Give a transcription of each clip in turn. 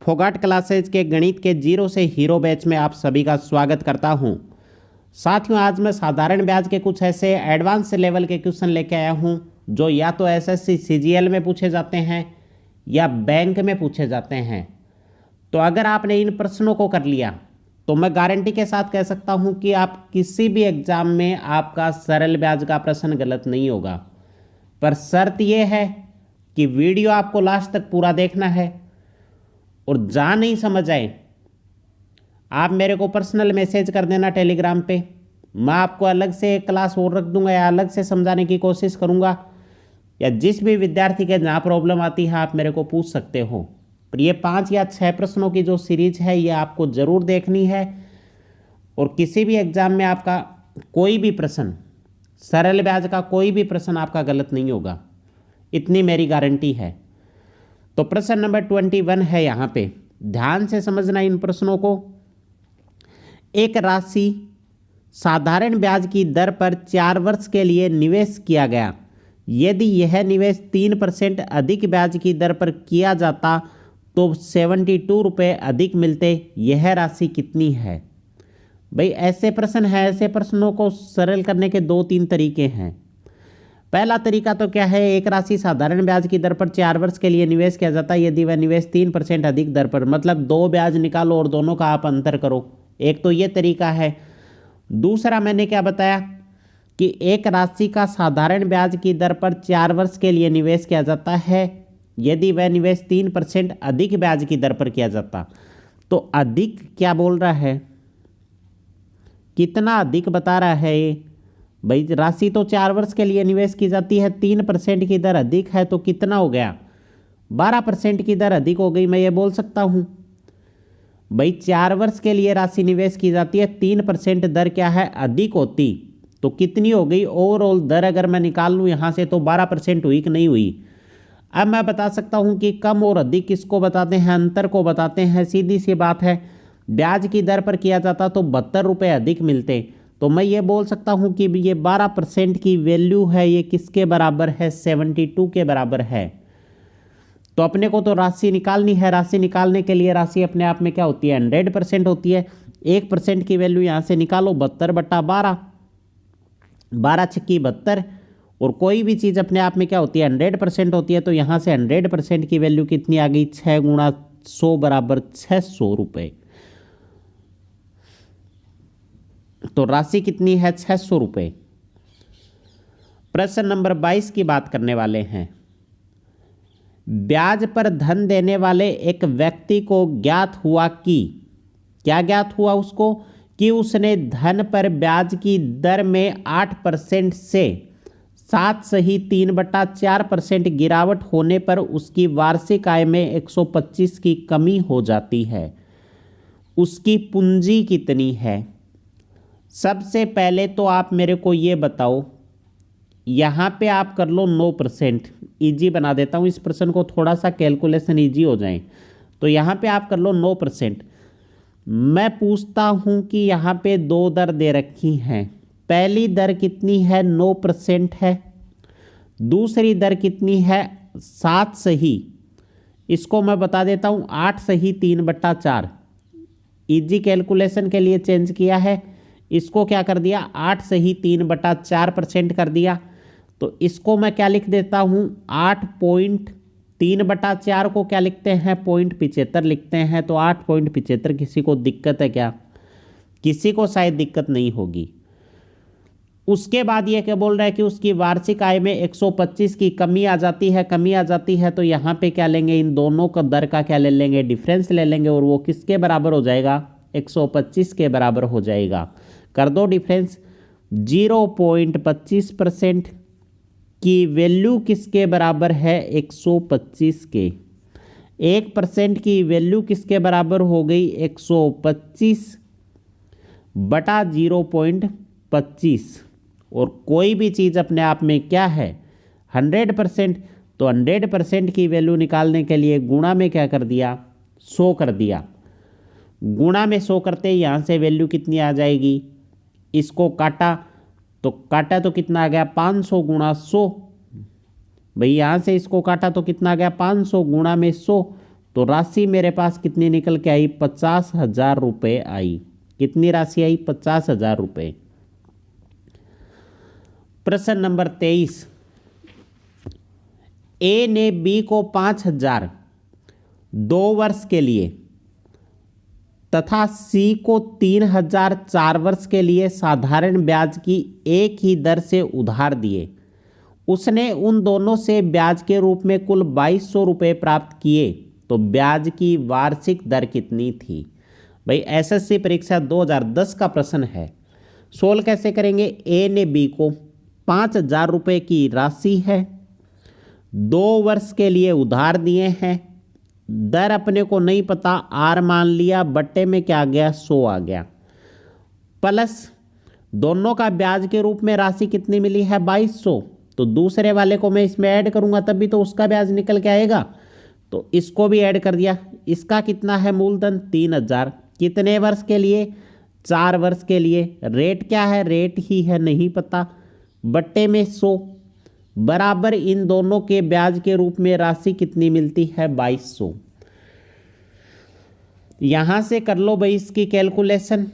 Phogat classes के गणित के जीरो से हीरो बैच में आप सभी का स्वागत करता हूं। साथियों, आज मैं साधारण ब्याज के कुछ ऐसे एडवांस लेवल के क्वेश्चन लेके आया हूं जो या तो एसएससी सीजीएल में पूछे जाते हैं या बैंक में पूछे जाते हैं। तो अगर आपने इन प्रश्नों को कर लिया तो मैं गारंटी के साथ कह सकता हूं कि आप किसी भी एग्जाम में आपका सरल ब्याज का प्रश्न गलत नहीं होगा। पर शर्त यह है कि वीडियो आपको लास्ट तक पूरा देखना है और जहाँ नहीं समझ आए आप मेरे को पर्सनल मैसेज कर देना टेलीग्राम पे। मैं आपको अलग से एक क्लास और रख दूंगा या अलग से समझाने की कोशिश करूंगा, या जिस भी विद्यार्थी के जहाँ प्रॉब्लम आती है आप मेरे को पूछ सकते हो। पर ये 5 या 6 प्रश्नों की जो सीरीज है ये आपको ज़रूर देखनी है और किसी भी एग्जाम में आपका कोई भी प्रश्न, सरल ब्याज का कोई भी प्रश्न आपका गलत नहीं होगा, इतनी मेरी गारंटी है। तो प्रश्न नंबर 21 है यहाँ पे, ध्यान से समझना इन प्रश्नों को। एक राशि साधारण ब्याज की दर पर 4 वर्ष के लिए निवेश किया गया। यदि यह निवेश 3% अधिक ब्याज की दर पर किया जाता तो 72 रुपये अधिक मिलते। यह राशि कितनी है? भाई ऐसे प्रश्न हैं, ऐसे प्रश्नों को सरल करने के 2-3 तरीके हैं। पहला तरीका तो क्या है, एक राशि साधारण ब्याज की दर पर 4 वर्ष के लिए निवेश किया जाता है यदि वह निवेश 3% अधिक दर पर, मतलब 2 ब्याज निकालो और दोनों का आप अंतर करो। एक तो ये तरीका है। दूसरा मैंने क्या बताया कि एक राशि का साधारण ब्याज की दर पर 4 वर्ष के लिए निवेश किया जाता है यदि वह निवेश 3% अधिक ब्याज की दर पर किया जाता। तो अधिक क्या बोल रहा है, कितना अधिक बता रहा है ये? भाई राशि तो 4 वर्ष के लिए निवेश की जाती है, 3% की दर अधिक है तो कितना हो गया? 12% की दर अधिक हो गई। मैं ये बोल सकता हूं भाई 4 वर्ष के लिए राशि निवेश की जाती है, 3% दर क्या है अधिक होती तो कितनी हो गई? ओवरऑल दर अगर मैं निकाल लूँ यहाँ से तो 12% हुई कि नहीं हुई? अब मैं बता सकता हूँ कि कम और अधिक किसको बताते हैं? अंतर को बताते हैं। सीधी सी बात है, ब्याज की दर पर किया जाता तो 72 रुपये अधिक मिलते। तो मैं ये बोल सकता हूँ कि ये 12% की वैल्यू है, ये किसके बराबर है? 72 के बराबर है। तो अपने को तो राशि निकालनी है। राशि निकालने के लिए राशि अपने आप में क्या होती है? 100% होती है। 1% की वैल्यू यहाँ से निकालो, 72/12, 12 छक्की 72। और कोई भी चीज़ अपने आप में क्या होती है? 100% होती है। तो यहाँ से 100% की वैल्यू कितनी आ गई? 6 × 100 बराबर 600 रुपये। तो राशि कितनी है? 600 रुपये। प्रश्न नंबर 22 की बात करने वाले हैं। ब्याज पर धन देने वाले एक व्यक्ति को ज्ञात हुआ कि, क्या ज्ञात हुआ उसको? कि उसने धन पर ब्याज की दर में 8% से 7.3/4% गिरावट होने पर उसकी वार्षिक आय में 125 की कमी हो जाती है। उसकी पूंजी कितनी है? सबसे पहले तो आप मेरे को ये बताओ, यहाँ पे आप कर लो 9%। ईजी बना देता हूँ इस प्रश्न को, थोड़ा सा कैलकुलेशन ईजी हो जाए। तो यहाँ पे आप कर लो 9%। मैं पूछता हूँ कि यहाँ पे 2 दर दे रखी हैं। पहली दर कितनी है? 9% है। दूसरी दर कितनी है? 7 सही, इसको मैं बता देता हूँ 8.3/4। ईजी कैलकुलेशन के लिए चेंज किया है, इसको क्या कर दिया? 8.3/4% कर दिया। तो इसको मैं क्या लिख देता हूँ? 8.3/4 को क्या लिखते हैं? 0.75 लिखते हैं। तो 8.75। किसी को दिक्कत है क्या? किसी को शायद दिक्कत नहीं होगी। उसके बाद ये क्या बोल रहा है कि उसकी वार्षिक आय में 125 की कमी आ जाती है। कमी आ जाती है तो यहाँ पे क्या लेंगे? इन दोनों का दर का क्या ले लेंगे? डिफरेंस ले लेंगे। और वो किसके बराबर हो जाएगा? 125 के बराबर हो जाएगा। कर दो डिफरेंस। 0.25% की वैल्यू किसके बराबर है? 125 के। 1% की वैल्यू किसके बराबर हो गई? 125/0.25। और कोई भी चीज़ अपने आप में क्या है? 100%। तो 100% की वैल्यू निकालने के लिए गुणा में क्या कर दिया? 100 कर दिया। गुणा में 100 करते यहाँ से वैल्यू कितनी आ जाएगी? इसको काटा तो कितना आ गया? 500 × 100। भाई यहाँ से इसको काटा तो कितना आ गया? 500 गुणा में 100, तो राशि मेरे पास कितनी निकल के आई? 50,000 रुपये आई। कितनी राशि आई? 50,000 रुपये। प्रश्न नंबर 23, ए ने बी को 5,000 2 वर्ष के लिए तथा सी को 3,000 4 वर्ष के लिए साधारण ब्याज की एक ही दर से उधार दिए। उसने उन दोनों से ब्याज के रूप में कुल 2,200 रुपये प्राप्त किए, तो ब्याज की वार्षिक दर कितनी थी? भाई एसएससी परीक्षा 2010 का प्रश्न है। सोल्व कैसे करेंगे? ए ने बी को 5,000 रुपये की राशि है, 2 वर्ष के लिए उधार दिए हैं, दर अपने को नहीं पता, आर मान लिया, बट्टे में क्या आ गया? 100 आ गया, प्लस दोनों का ब्याज के रूप में राशि कितनी मिली है? 2,200। तो दूसरे वाले को मैं इसमें ऐड करूंगा तभी तो उसका ब्याज निकल के आएगा, तो इसको भी ऐड कर दिया। इसका कितना है मूलधन? 3,000। कितने वर्ष के लिए? 4 वर्ष के लिए। रेट क्या है? रेट ही है, नहीं पता, बट्टे में 100 बराबर इन दोनों के ब्याज के रूप में राशि कितनी मिलती है? 2,200। यहां से कर लो भाई इसकी कैलकुलेशन।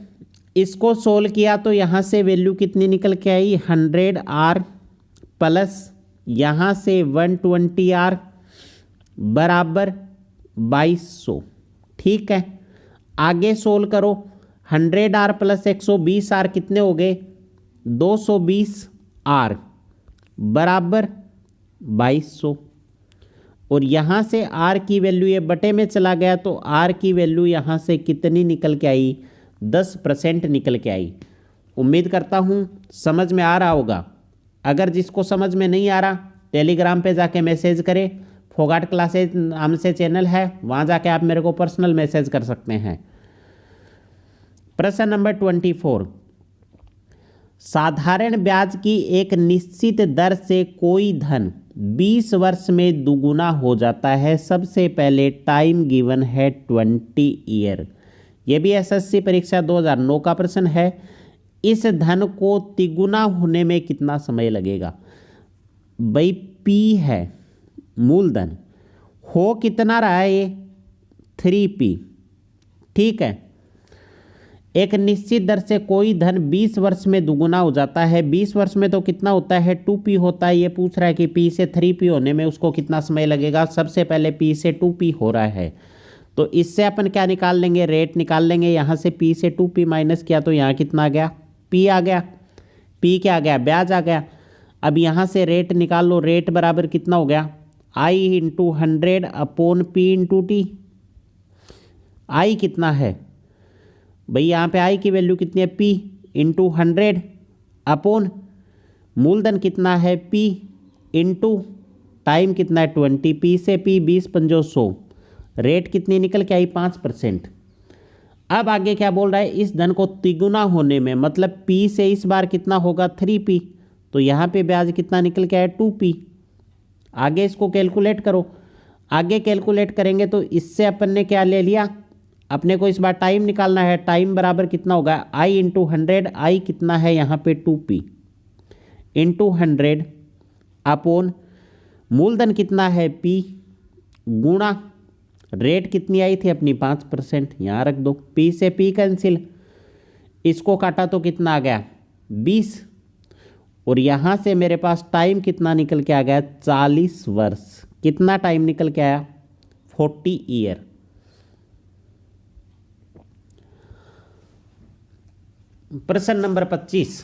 इसको सोल्व किया तो यहां से वैल्यू कितनी निकल के आई? 100R प्लस यहां से 120R बराबर 2,200। ठीक है, आगे सोल्व करो। 100R प्लस 120R कितने हो गए? 220R बराबर 2,200। और यहाँ से R की वैल्यू ये बटे में चला गया, तो R की वैल्यू यहाँ से कितनी निकल के आई? 10% निकल के आई। उम्मीद करता हूँ समझ में आ रहा होगा। अगर जिसको समझ में नहीं आ रहा, टेलीग्राम पे जाके मैसेज करें। फोगाट क्लासेज नाम से चैनल है, वहाँ जाके आप मेरे को पर्सनल मैसेज कर सकते हैं। प्रश्न नंबर 24, साधारण ब्याज की एक निश्चित दर से कोई धन 20 वर्ष में दुगुना हो जाता है। सबसे पहले टाइम गिवन है 20 ईयर। यह भी एसएससी परीक्षा 2009 का प्रश्न है। इस धन को तिगुना होने में कितना समय लगेगा? भाई पी है मूलधन, हो कितना रहा है ये? 3P। ठीक है, एक निश्चित दर से कोई धन 20 वर्ष में दुगुना हो जाता है। 20 वर्ष में तो कितना होता है? 2P होता है। ये पूछ रहा है कि P से 3P होने में उसको कितना समय लगेगा। सबसे पहले P से 2P हो रहा है, तो इससे अपन क्या निकाल लेंगे? रेट निकाल लेंगे। यहाँ से P से 2P माइनस किया तो यहाँ कितना आ गया? P आ गया। P क्या आ गया? ब्याज आ गया। अब यहाँ से रेट निकाल लो। रेट बराबर कितना हो गया? I into 100 upon P into T। I कितना है भाई? यहाँ पे I की वैल्यू कितनी है? P इंटू 100 अपॉन मूलधन कितना है? P इंटू टाइम कितना है? 20। P से P 20 पंजो 100। रेट कितनी निकल के आई? 5%। अब आगे क्या बोल रहा है? इस धन को तिगुना होने में, मतलब P से इस बार कितना होगा? 3P। तो यहाँ पे ब्याज कितना निकल के आया? 2P। आगे इसको कैलकुलेट करो। आगे कैलकुलेट करेंगे तो इससे अपन ने क्या ले लिया? अपने को इस बार टाइम निकालना है। टाइम बराबर कितना होगा? I into 100। I कितना है यहाँ पे? 2P इंटू 100 अपॉन मूलधन कितना है? P गुणा रेट कितनी आई थी अपनी? 5%। यहाँ रख दो। P से P कैंसिल, इसको काटा तो कितना आ गया? 20। और यहाँ से मेरे पास टाइम कितना निकल के आ गया? 40 वर्ष। कितना टाइम निकल के आया? 40 ईयर। प्रश्न नंबर 25,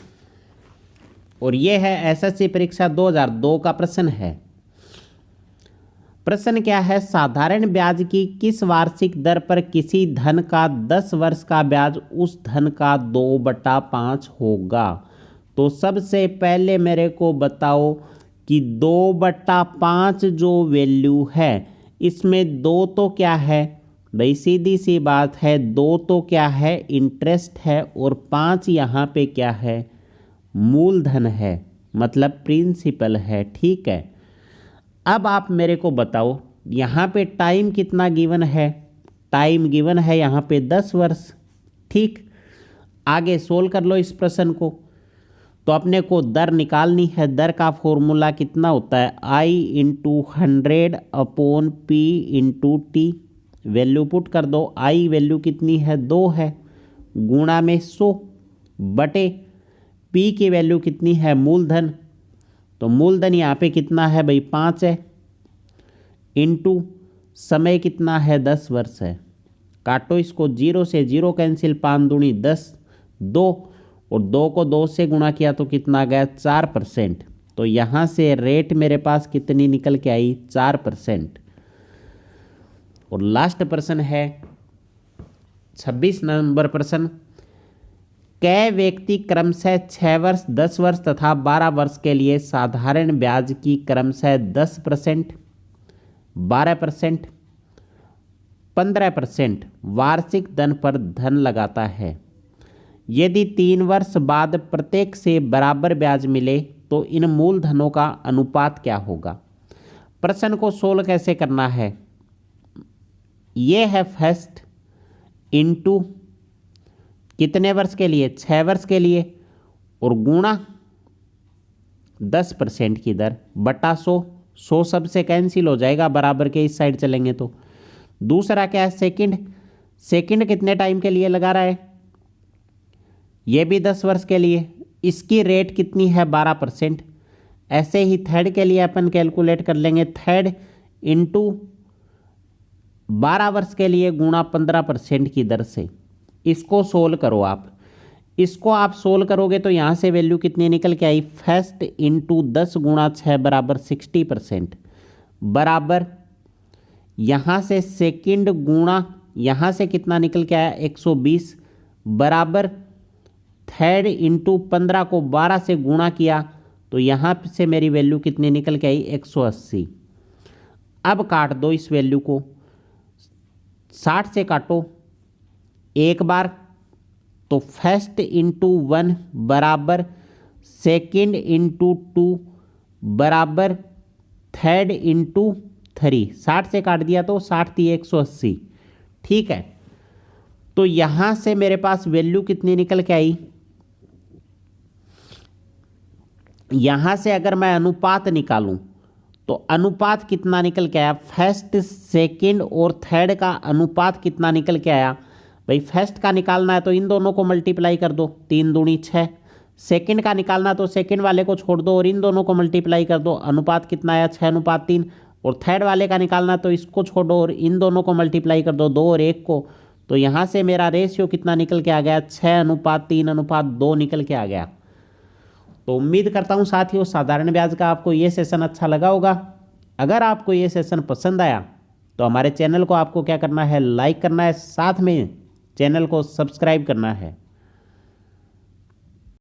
और यह है एसएससी परीक्षा 2002 का प्रश्न है। प्रश्न क्या है? साधारण ब्याज की किस वार्षिक दर पर किसी धन का 10 वर्ष का ब्याज उस धन का 2/5 होगा? तो सबसे पहले मेरे को बताओ कि 2/5 जो वैल्यू है, इसमें 2 तो क्या है भाई? सीधी सी बात है, 2 तो क्या है? इंटरेस्ट है, और 5 यहाँ पे क्या है? मूलधन है, मतलब प्रिंसिपल है। ठीक है, अब आप मेरे को बताओ यहाँ पे टाइम कितना गिवन है? टाइम गिवन है यहाँ पे 10 वर्ष। ठीक, आगे सोल्व कर लो इस प्रश्न को। तो अपने को दर निकालनी है। दर का फॉर्मूला कितना होता है? I into 100 upon P into T। Value put कर दो, आई वैल्यू कितनी है 2 है, गुणा में 100 बटे पी की वैल्यू कितनी है मूलधन, तो मूलधन यहाँ पे कितना है भाई 5 है, इनटू समय कितना है 10 वर्ष है। काटो इसको, 0 से 0 कैंसिल, 5 दूनी 10, 2 और 2 को 2 से गुणा किया तो कितना गया 4%। तो यहाँ से रेट मेरे पास कितनी निकल के आई 4%। और लास्ट प्रश्न है 26 नंबर प्रश्न, कै व्यक्ति क्रमशः 6 वर्ष, 10 वर्ष तथा 12 वर्ष के लिए साधारण ब्याज की क्रमशः 10%, 12%, 15% वार्षिक दर पर धन लगाता है। यदि 3 वर्ष बाद प्रत्येक से बराबर ब्याज मिले तो इन मूलधनों का अनुपात क्या होगा। प्रश्न को सोल्व कैसे करना है, ये है फर्स्ट इनटू कितने वर्ष के लिए 6 वर्ष के लिए और गुणा 10% की दर बटा 100, 100 सब से कैंसिल हो जाएगा, बराबर के इस साइड चलेंगे तो। दूसरा क्या है सेकंड, सेकंड कितने टाइम के लिए लगा रहा है, ये भी 10 वर्ष के लिए, इसकी रेट कितनी है 12%। ऐसे ही थर्ड के लिए अपन कैलकुलेट कर लेंगे, थर्ड इनटू 12 वर्ष के लिए गुणा 15% की दर से। इसको सोल्व करो आप, इसको आप सोल्व करोगे तो यहाँ से वैल्यू कितनी निकल के आई, फर्स्ट इंटू 10 गुणा 6 बराबर 60%, बराबर यहाँ से सेकंड गुणा यहाँ से कितना निकल के आया 120, बराबर थर्ड इंटू 15 को 12 से गुणा किया तो यहाँ से मेरी वैल्यू कितनी निकल के आई 180। अब काट दो इस वैल्यू को, 60 से काटो एक बार तो फर्स्ट इंटू 1 बराबर सेकंड इंटू 2 बराबर थर्ड इंटू 3, 60 से काट दिया तो 60 थी 180, ठीक है। तो यहां से मेरे पास वैल्यू कितनी निकल के आई, यहां से अगर मैं अनुपात निकालूं तो अनुपात कितना निकल के आया, फर्स्ट सेकंड और थर्ड का अनुपात कितना निकल के आया भाई। फर्स्ट का निकालना है तो इन दोनों को मल्टीप्लाई कर दो, 3 दूनी 6, सेकंड का निकालना तो सेकंड वाले को छोड़ दो और इन दोनों को मल्टीप्लाई कर दो, अनुपात कितना आया 6:3। और थर्ड वाले का निकालना तो इसको छोड़ो और इन दोनों को मल्टीप्लाई कर दो, 2 और 1 को, तो यहाँ से मेरा रेशियो कितना निकल के आ गया 6:3:2 निकल के आ गया। तो उम्मीद करता हूँ साथियों साधारण ब्याज का आपको ये सेशन अच्छा लगा होगा। अगर आपको ये सेशन पसंद आया तो हमारे चैनल को आपको क्या करना है, लाइक करना है, साथ में चैनल को सब्सक्राइब करना है।